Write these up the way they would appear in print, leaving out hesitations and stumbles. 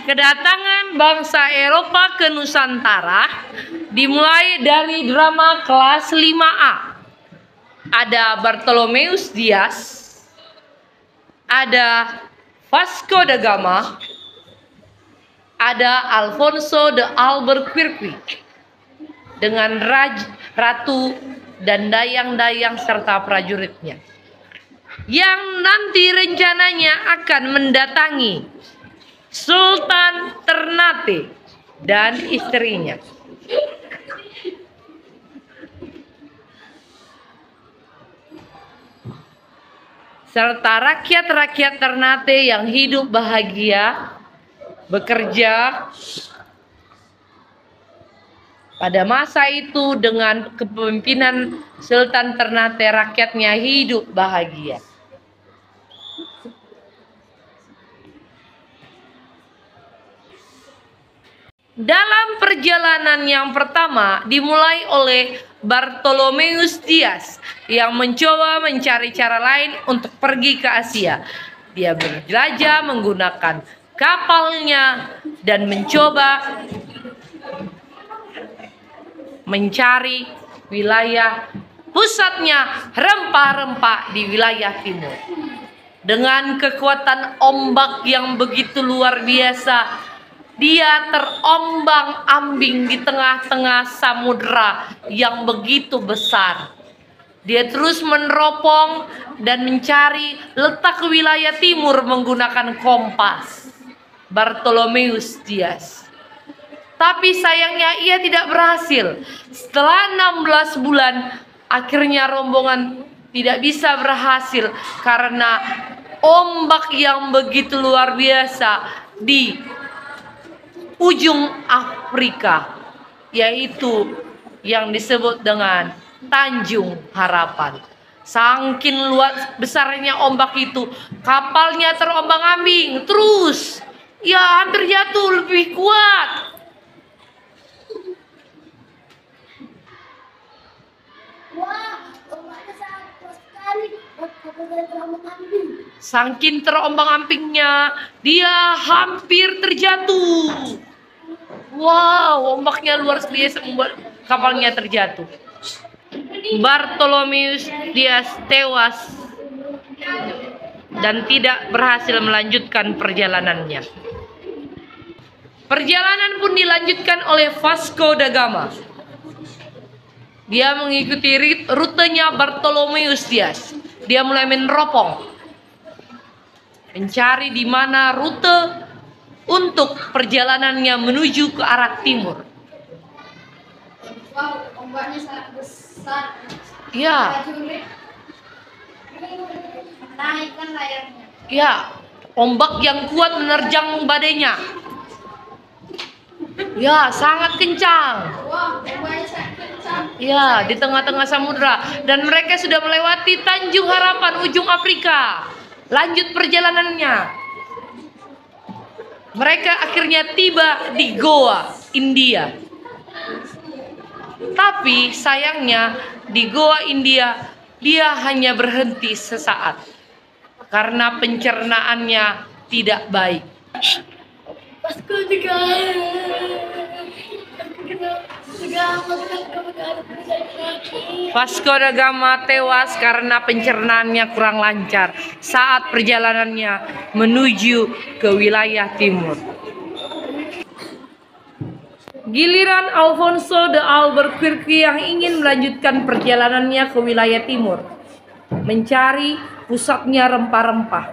Kedatangan bangsa Eropa ke Nusantara dimulai dari drama kelas 5A. Ada Bartolomeus Dias, ada Vasco da Gama, ada Alfonso de Albuquerque dengan ratu dan dayang-dayang serta prajuritnya, yang nanti rencananya akan mendatangi Sultan Ternate dan istrinya. Serta rakyat-rakyat Ternate yang hidup bahagia bekerja pada masa itu. Dengan kepemimpinan Sultan Ternate, rakyatnya hidup bahagia. Dalam perjalanan yang pertama dimulai oleh Bartolomeus Dias yang mencoba mencari cara lain untuk pergi ke Asia. Dia berjelajah menggunakan kapalnya dan mencoba mencari wilayah pusatnya rempah-rempah di wilayah timur. Dengan kekuatan ombak yang begitu luar biasa, dia terombang-ambing di tengah-tengah samudera yang begitu besar. Dia terus meneropong dan mencari letak wilayah timur menggunakan kompas. Bartolomeus Dias. Tapi sayangnya ia tidak berhasil. Setelah 16 bulan, akhirnya rombongan tidak bisa berhasil karena ombak yang begitu luar biasa di ujung Afrika, yaitu yang disebut dengan Tanjung Harapan. Saking luas besarnya ombak itu, kapalnya terombang-ambing terus. Ya, hampir jatuh, lebih kuat. Saking terombang-ambingnya, dia hampir terjatuh. Wow, ombaknya luar biasa membuat kapalnya terjatuh. Bartolomeus Dias tewas dan tidak berhasil melanjutkan perjalanannya. Perjalanan pun dilanjutkan oleh Vasco da Gama. Dia mengikuti rutenya Bartolomeus Dias. Dia mulai meneropong, mencari di mana rute untuk perjalanannya menuju ke arah timur. Wow, ombaknya sangat besar. Ya. Naikkan layarnya. Ya, ombak yang kuat menerjang badainya. Ya, sangat kencang. Wah, ombaknya sangat kencang. Ya, di tengah-tengah samudera. Dan mereka sudah melewati Tanjung Harapan, ujung Afrika. Lanjut perjalanannya. Mereka akhirnya tiba di Goa, India. Tapi sayangnya di Goa, India, dia hanya berhenti sesaat karena pencernaannya tidak baik. Vasco da Gama tewas karena pencernaannya kurang lancar saat perjalanannya menuju ke wilayah timur. Giliran Alfonso de Albuquerque yang ingin melanjutkan perjalanannya ke wilayah timur, mencari pusatnya rempah-rempah.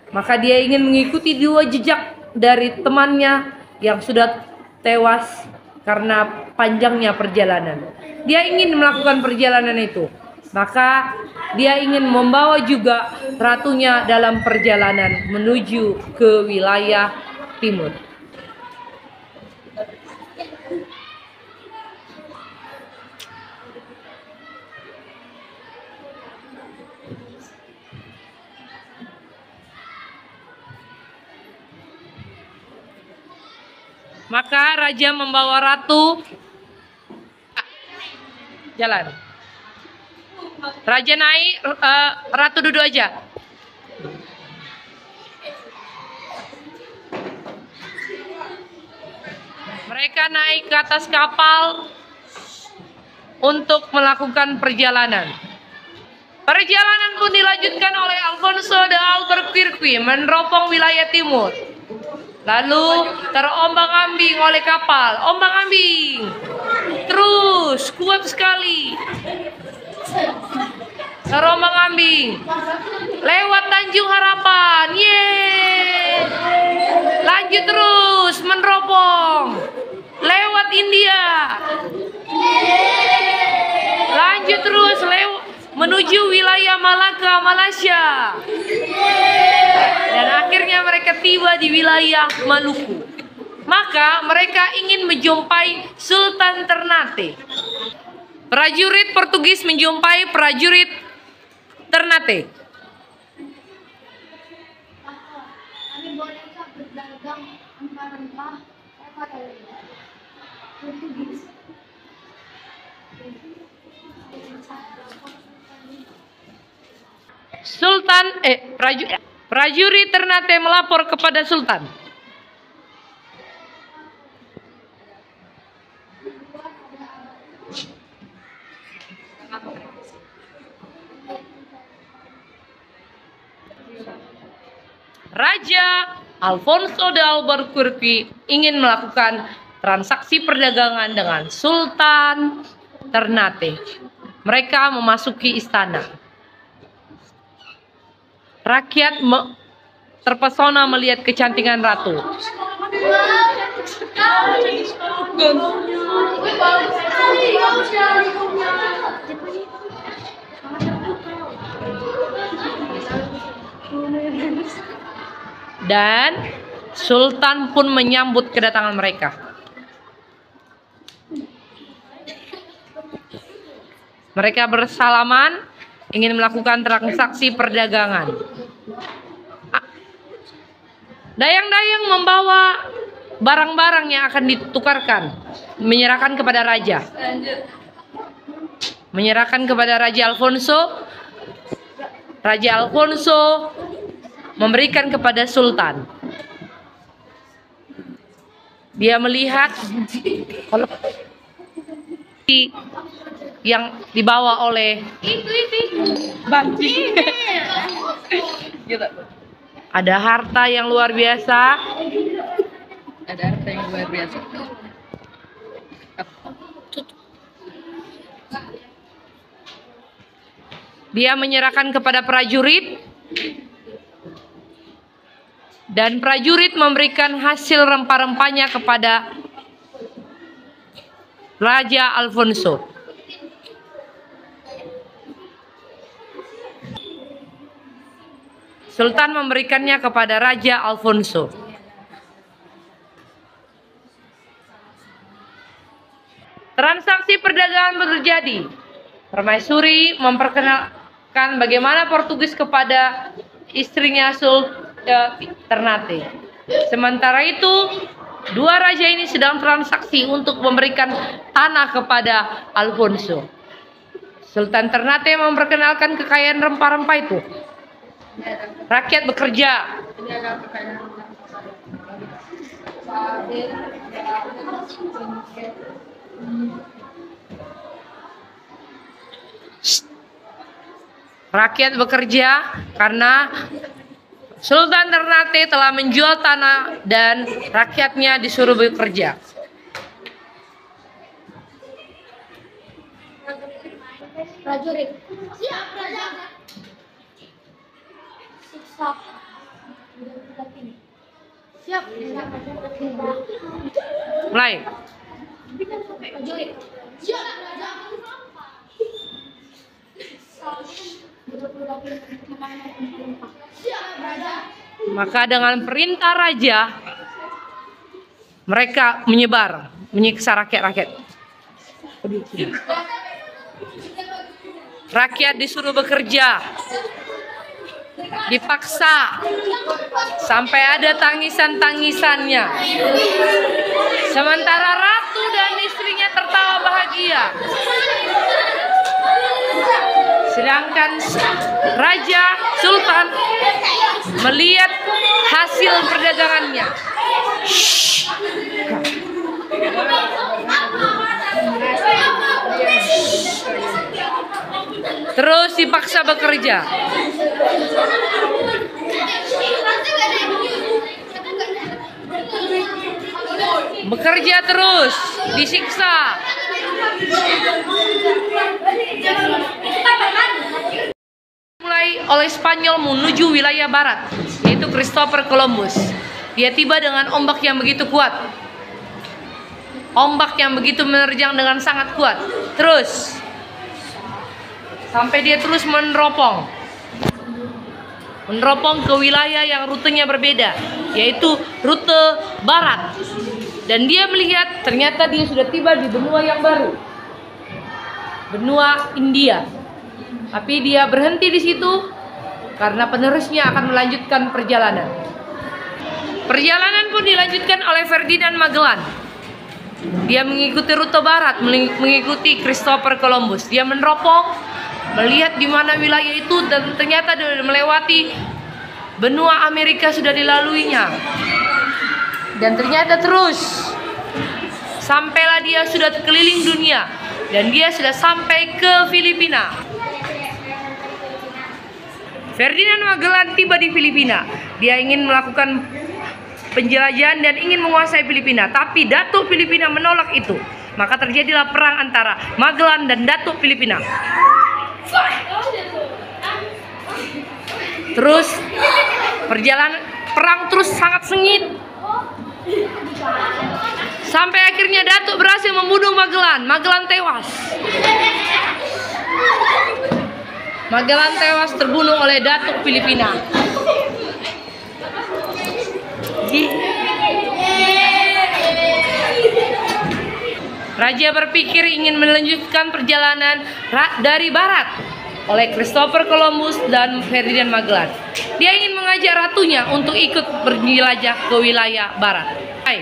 Maka dia ingin mengikuti dua jejak dari temannya yang sudah tewas karena panjangnya perjalanan. Dia ingin melakukan perjalanan itu. Maka dia ingin membawa juga ratunya dalam perjalanan menuju ke wilayah timur. Maka raja membawa ratu jalan. Raja naik, ratu duduk aja. Mereka naik ke atas kapal untuk melakukan perjalanan. Perjalanan pun dilanjutkan oleh Alfonso de Albuquerque meneropong wilayah timur. Lalu terombang-ambing oleh kapal, ombang-ambing. Terus kuat sekali. Terombang-ambing lewat Tanjung Harapan. Yeay. Lanjut terus meneropong lewat India. Lanjut terus menuju wilayah Malaka, Malaysia. Dan akhirnya mereka tiba di wilayah Maluku. Maka mereka ingin menjumpai Sultan Ternate. Prajurit Portugis menjumpai prajurit Ternate. Kami bolehkah berdagang rempah-rempah? Portugis. Prajurit Ternate melapor kepada Sultan. Raja Alfonso de Albuquerque ingin melakukan transaksi perdagangan dengan Sultan Ternate. Mereka memasuki istana. Rakyat terpesona melihat kecantikan ratu. Dan Sultan pun menyambut kedatangan mereka. Mereka bersalaman, ingin melakukan transaksi perdagangan. Dayang-dayang membawa barang-barang yang akan ditukarkan, menyerahkan kepada raja. Menyerahkan kepada Raja Alfonso. Raja Alfonso memberikan kepada Sultan. Dia melihat yang dibawa oleh banci. Ada harta yang luar biasa. Dia menyerahkan kepada prajurit. Dan prajurit memberikan hasil rempah-rempahnya kepada Raja Alfonso. Sultan memberikannya kepada Raja Alfonso. Transaksi perdagangan terjadi. Permaisuri memperkenalkan bagaimana Portugis kepada istrinya Sultan Ternate. Sementara itu, dua raja ini sedang transaksi untuk memberikan tanah kepada Alfonso. Sultan Ternate memperkenalkan kekayaan rempah-rempah itu. Rakyat bekerja. Rakyat bekerja karena Sultan Ternate telah menjual tanah dan rakyatnya disuruh bekerja. Prajurit. Siap, Raja. Siap. Siap. Mulai. Prajurit. Siap, Raja. Siap, Raja. Maka dengan perintah raja, mereka menyebar, menyiksa rakyat-rakyat. Rakyat disuruh bekerja, dipaksa, sampai ada tangisan-tangisannya. Sementara ratu dan istrinya tertawa bahagia. Sedangkan Raja Sultan melihat hasil perdagangannya. Terus dipaksa bekerja. Bekerja terus, disiksa. Mulai oleh Spanyol menuju wilayah barat, yaitu Christopher Columbus. Dia tiba dengan ombak yang begitu kuat. Ombak yang begitu menerjang dengan sangat kuat. Terus sampai dia terus meneropong ke wilayah yang rutenya berbeda, yaitu rute barat. Dan dia melihat ternyata dia sudah tiba di benua yang baru, benua India. Tapi dia berhenti di situ karena penerusnya akan melanjutkan perjalanan. Perjalanan pun dilanjutkan oleh Ferdinand Magellan. Dia mengikuti rute barat, mengikuti Christopher Columbus. Dia meneropong, melihat di mana wilayah itu, dan ternyata dia melewati benua Amerika sudah dilaluinya. Dan ternyata terus sampailah dia sudah keliling dunia, dan dia sudah sampai ke Filipina. Ferdinand Magellan tiba di Filipina. Dia ingin melakukan penjelajahan dan ingin menguasai Filipina, tapi Datuk Filipina menolak itu. Maka terjadilah perang antara Magellan dan Datuk Filipina. Terus perang terus sangat sengit, sampai akhirnya Datuk berhasil membunuh Magellan. Magellan tewas. Magellan tewas terbunuh oleh Datuk Filipina. Raja berpikir ingin melanjutkan perjalanan dari barat oleh Christopher Columbus dan Ferdinand Magellan. Dia ingin mengajak ratunya untuk ikut berjelajah ke wilayah barat. Hai.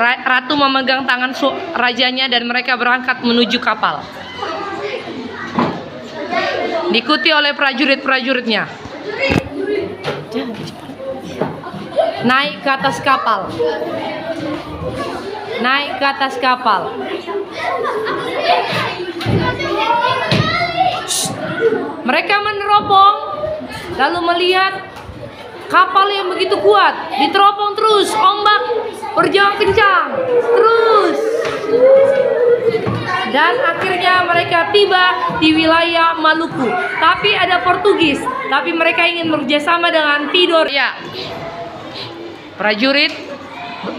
Ratu memegang tangan rajanya dan mereka berangkat menuju kapal. Diikuti oleh prajurit-prajuritnya. Naik ke atas kapal. Naik ke atas kapal. Mereka meneropong, lalu melihat kapal yang begitu kuat, diteropong terus, ombak berjalan kencang, terus. Dan akhirnya mereka tiba di wilayah Maluku. Tapi ada Portugis, tapi mereka ingin bekerjasama dengan Tidore. Ya, prajurit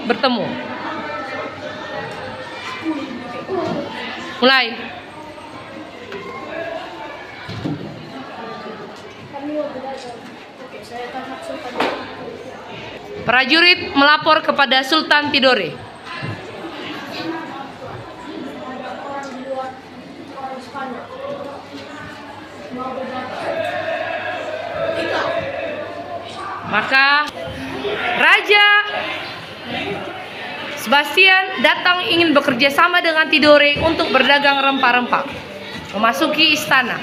bertemu. Mulai. Prajurit melapor kepada Sultan Tidore. Maka Raja Sebastian datang ingin bekerja sama dengan Tidore untuk berdagang rempah-rempah. Memasuki istana.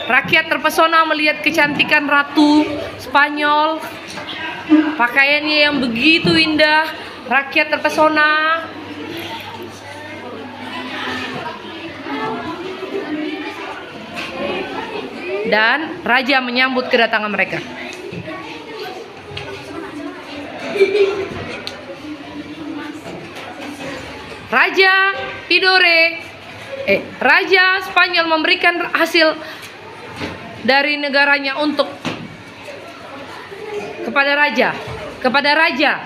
Rakyat terpesona melihat kecantikan Ratu Spanyol, pakaiannya yang begitu indah. Rakyat terpesona. Dan raja menyambut kedatangan mereka. Raja Spanyol memberikan hasil dari negaranya kepada raja.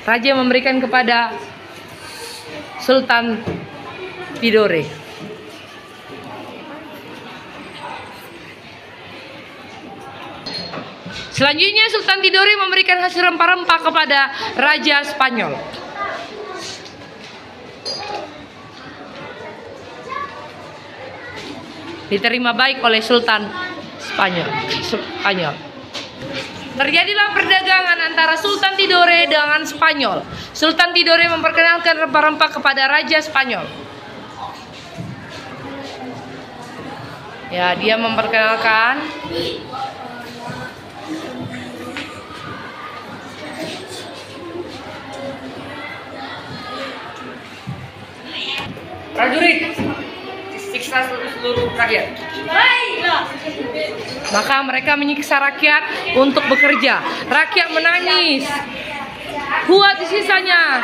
Raja memberikan kepada Sultan Tidore. Selanjutnya Sultan Tidore memberikan hasil rempah-rempah kepada Raja Spanyol. Diterima baik oleh Sultan Spanyol. Terjadilah perdagangan antara Sultan Tidore dengan Spanyol. Sultan Tidore memperkenalkan rempah-rempah kepada Raja Spanyol. Ya, dia memperkenalkan. Prajurit, siksa seluruh rakyat. Maka mereka menyiksa rakyat untuk bekerja. Rakyat menangis. Kuat sisanya.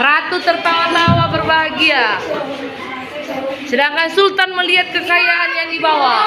Ratu tertawa-tawa berbahagia. Sedangkan Sultan melihat kekayaan yang dibawa.